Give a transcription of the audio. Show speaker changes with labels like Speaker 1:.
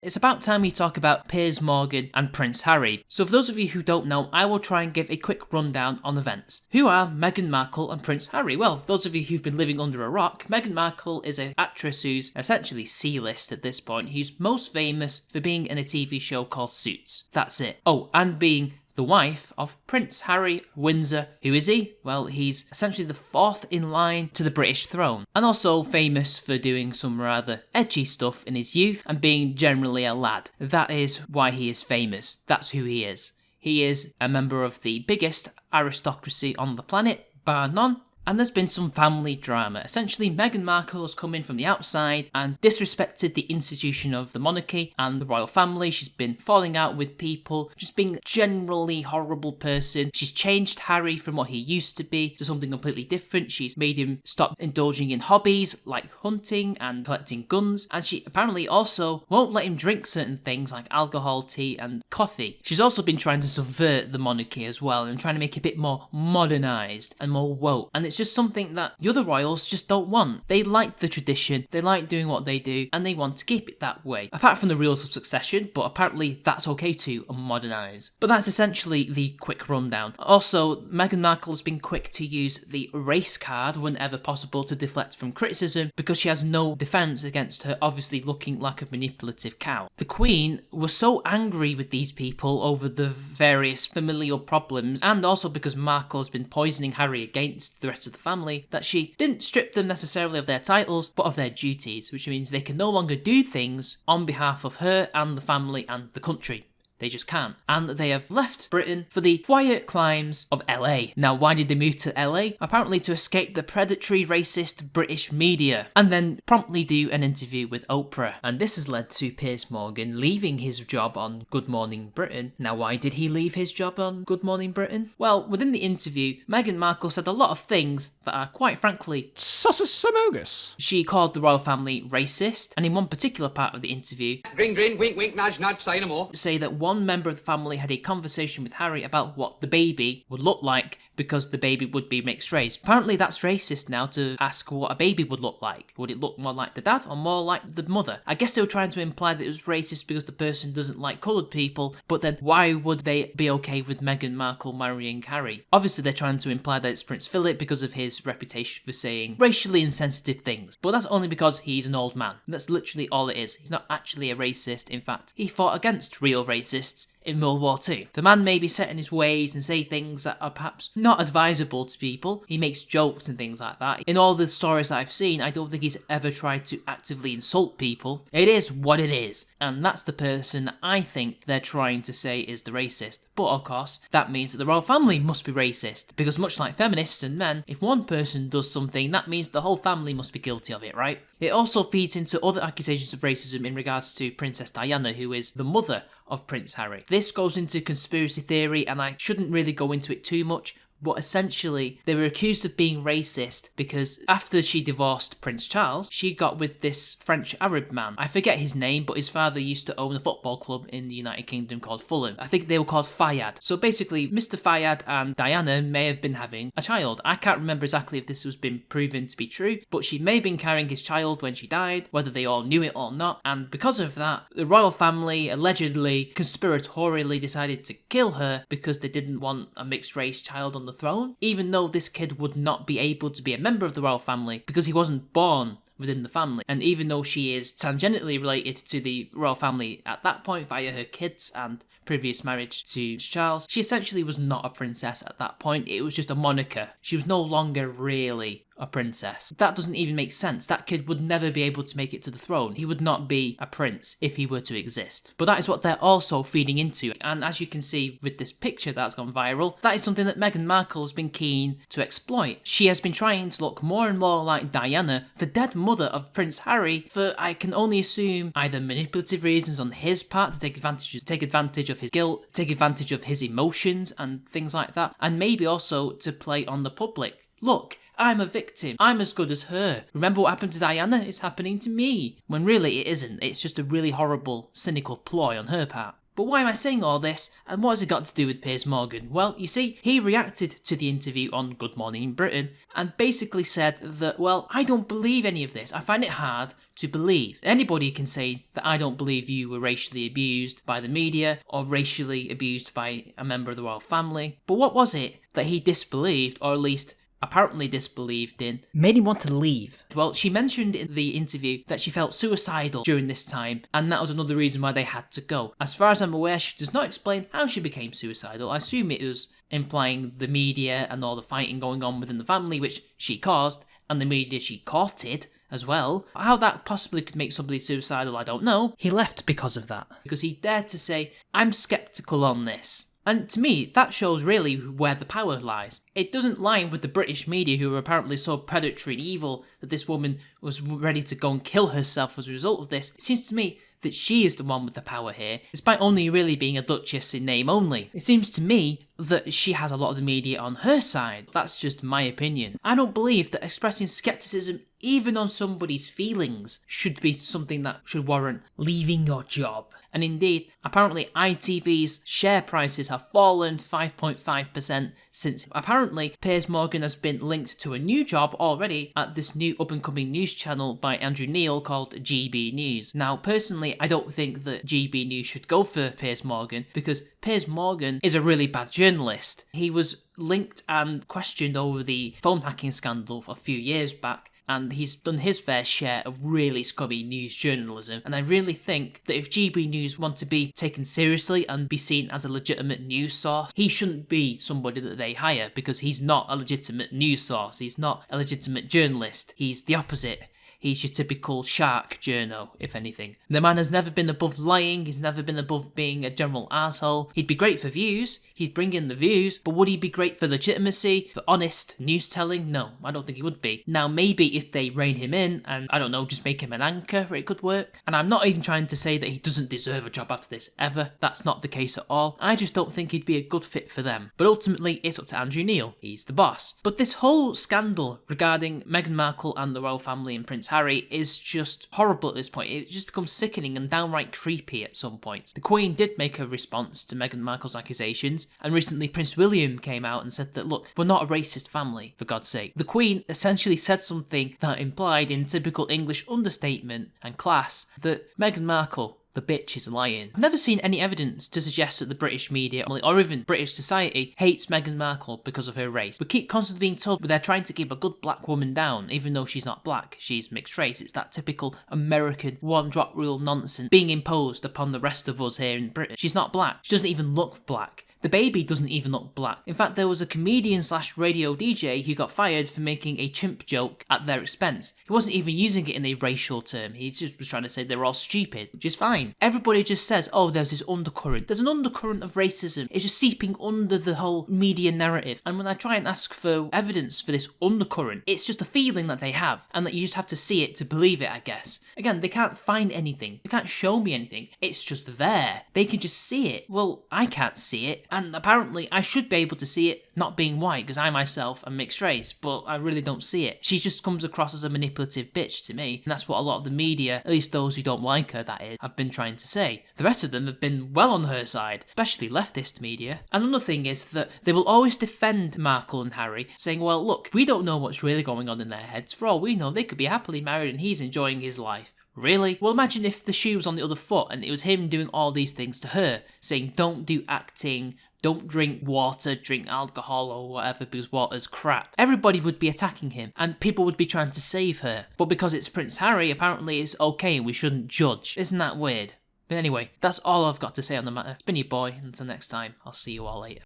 Speaker 1: It's about time we talk about Piers Morgan and Prince Harry. So for those of you who don't know, I will try and give a quick rundown on events. Who are Meghan Markle and Prince Harry? Well, for those of you who've been living under a rock, Meghan Markle is an actress who's essentially C-list at this point, who's most famous for being in a TV show called Suits. That's it. Oh, and being the wife of Prince Harry Windsor. Who is he? Well, he's essentially the fourth in line to the British throne, and also famous for doing some rather edgy stuff in his youth and being generally a lad. That is why he is famous. That's who he is. He is a member of the biggest aristocracy on the planet, bar none. And there's been some family drama. Essentially, Meghan Markle has come in from the outside and disrespected the institution of the monarchy and the royal family. She's been falling out with people, just being a generally horrible person. She's changed Harry from what he used to be to something completely different. She's made him stop indulging in hobbies like hunting and collecting guns. And she apparently also won't let him drink certain things like alcohol, tea and coffee. She's also been trying to subvert the monarchy as well and trying to make it a bit more modernised and more woke. And it's just something that the other royals just don't want. They like the tradition, they like doing what they do, and they want to keep it that way. Apart from the rules of succession, but apparently that's okay to modernise. But that's essentially the quick rundown. Also, Meghan Markle has been quick to use the race card whenever possible to deflect from criticism because she has no defence against her obviously looking like a manipulative cow. The Queen was so angry with these people over the various familial problems, and also because Markle has been poisoning Harry against the rest of the family, that she didn't strip them necessarily of their titles, but of their duties, which means they can no longer do things on behalf of her and the family and the country. They just can't. And they have left Britain for the quiet climes of LA. Now, why did they move to LA? Apparently to escape the predatory, racist British media, and then promptly do an interview with Oprah. And this has led to Piers Morgan leaving his job on Good Morning Britain. Now, why did he leave his job on Good Morning Britain? Well, within the interview, Meghan Markle said a lot of things that are, quite frankly,
Speaker 2: Samogus.
Speaker 1: She called the royal family racist, and in one particular part of the interview,
Speaker 3: Grin, grin, wink, wink, nudge, nudge, say no more.
Speaker 1: say that one member of the family had a conversation with Harry about what the baby would look like because the baby would be mixed race. Apparently that's racist now to ask what a baby would look like. Would it look more like the dad or more like the mother? I guess they were trying to imply that it was racist because the person doesn't like coloured people, but then why would they be okay with Meghan Markle marrying Harry? Obviously they're trying to imply that it's Prince Philip because of his reputation for saying racially insensitive things, but that's only because he's an old man. That's literally all it is. He's not actually a racist. In fact, he fought against real racists in World War II. The man may be set in his ways and say things that are perhaps not advisable to people. He makes jokes and things like that. In all the stories that I've seen, I don't think he's ever tried to actively insult people. It is what it is. And that's the person that I think they're trying to say is the racist. But of course, that means that the royal family must be racist. Because much like feminists and men, if one person does something, that means the whole family must be guilty of it, right? It also feeds into other accusations of racism in regards to Princess Diana, who is the mother of Prince Harry. This goes into conspiracy theory, and I shouldn't really go into it too much, but essentially they were accused of being racist because after she divorced Prince Charles, she got with this French Arab man. I forget his name, but his father used to own a football club in the United Kingdom called Fulham. I think they were called Fayyad. So basically, Mr. Fayyad and Diana may have been having a child. I can't remember exactly if this has been proven to be true, but she may have been carrying his child when she died, whether they all knew it or not, and because of that, the royal family allegedly, conspiratorially decided to kill her because they didn't want a mixed race child on the throne, even though this kid would not be able to be a member of the royal family because he wasn't born within the family. And even though she is tangentially related to the royal family at that point via her kids and previous marriage to Charles, she essentially was not a princess at that point. It was just a moniker. She was no longer really a princess. That doesn't even make sense. That kid would never be able to make it to the throne. He would not be a prince if he were to exist. But that is what they're also feeding into. And as you can see with this picture that's gone viral, that is something that Meghan Markle has been keen to exploit. She has been trying to look more and more like Diana, the dead mother of Prince Harry, for I can only assume either manipulative reasons on his part to take advantage of his guilt, take advantage of his emotions and things like that, and maybe also to play on the public. Look, I'm a victim. I'm as good as her. Remember what happened to Diana? It's happening to me. When really it isn't. It's just a really horrible, cynical ploy on her part. But why am I saying all this, and what has it got to do with Piers Morgan? Well, you see, he reacted to the interview on Good Morning Britain and basically said that, well, I don't believe any of this. I find it hard to believe. Anybody can say that I don't believe you were racially abused by the media or racially abused by a member of the royal family. But what was it that he disbelieved, or at least apparently disbelieved in, made him want to leave? Well, she mentioned in the interview that she felt suicidal during this time, and that was another reason why they had to go. As far as I'm aware, she does not explain how she became suicidal. I assume it was implying the media and all the fighting going on within the family, which she caused, and the media she courted as well. How that possibly could make somebody suicidal, I don't know. He left because of that, because he dared to say, I'm sceptical on this. And to me, that shows really where the power lies. It doesn't lie with the British media, who are apparently so predatory and evil that this woman was ready to go and kill herself as a result of this. It seems to me that she is the one with the power here, despite only really being a duchess in name only. It seems to me that she has a lot of the media on her side. That's just my opinion. I don't believe that expressing skepticism, even on somebody's feelings, should be something that should warrant leaving your job. And indeed, apparently ITV's share prices have fallen 5.5% since apparently Piers Morgan has been linked to a new job already at this new up-and-coming news channel by Andrew Neil called GB News. Now, personally, I don't think that GB News should go for Piers Morgan, because Piers Morgan is a really bad journalist. He was linked and questioned over the phone hacking scandal a few years back, and he's done his fair share of really scummy news journalism. And I really think that if GB News want to be taken seriously and be seen as a legitimate news source, he shouldn't be somebody that they hire, because he's not a legitimate news source. He's not a legitimate journalist. He's the opposite. He's your typical shark journo, if anything. The man has never been above lying, he's never been above being a general asshole. He'd be great for views, he'd bring in the views, but would he be great for legitimacy, for honest news telling? No, I don't think he would be. Now, maybe if they rein him in and, I don't know, just make him an anchor, it could work. And I'm not even trying to say that he doesn't deserve a job after this, ever. That's not the case at all. I just don't think he'd be a good fit for them. But ultimately, it's up to Andrew Neil. He's the boss. But this whole scandal regarding Meghan Markle and the royal family and Prince Harry is just horrible at this point. It just becomes sickening and downright creepy at some point. The Queen did make a response to Meghan Markle's accusations, and recently Prince William came out and said that, look, we're not a racist family, for God's sake. The Queen essentially said something that implied, in typical English understatement and class, that Meghan Markle, the bitch, is lying. I've never seen any evidence to suggest that the British media, or even British society, hates Meghan Markle because of her race. We keep constantly being told they're trying to keep a good black woman down, even though she's not black, she's mixed race. It's that typical American one-drop rule nonsense being imposed upon the rest of us here in Britain. She's not black. She doesn't even look black. The baby doesn't even look black. In fact, there was a comedian / radio DJ who got fired for making a chimp joke at their expense. He wasn't even using it in a racial term. He just was trying to say they were all stupid, which is fine. Everybody just says, oh, there's this undercurrent. There's an undercurrent of racism. It's just seeping under the whole media narrative. And when I try and ask for evidence for this undercurrent, it's just a feeling that they have, and that you just have to see it to believe it, I guess. Again, they can't find anything. They can't show me anything. It's just there. They can just see it. Well, I can't see it. And apparently I should be able to see it, not being white, because I myself am mixed race, but I really don't see it. She just comes across as a manipulative bitch to me, and that's what a lot of the media, at least those who don't like her, that is, have been trying to say. The rest of them have been well on her side, especially leftist media. Another thing is that they will always defend Markle and Harry, saying, well, look, we don't know what's really going on in their heads. For all we know, they could be happily married and he's enjoying his life. Really? Well, imagine if the shoe was on the other foot and it was him doing all these things to her, saying don't do acting, don't drink water, drink alcohol or whatever because water's crap. Everybody would be attacking him and people would be trying to save her. But because it's Prince Harry, apparently it's okay and we shouldn't judge. Isn't that weird? But anyway, that's all I've got to say on the matter. It's been your boy, and until next time, I'll see you all later.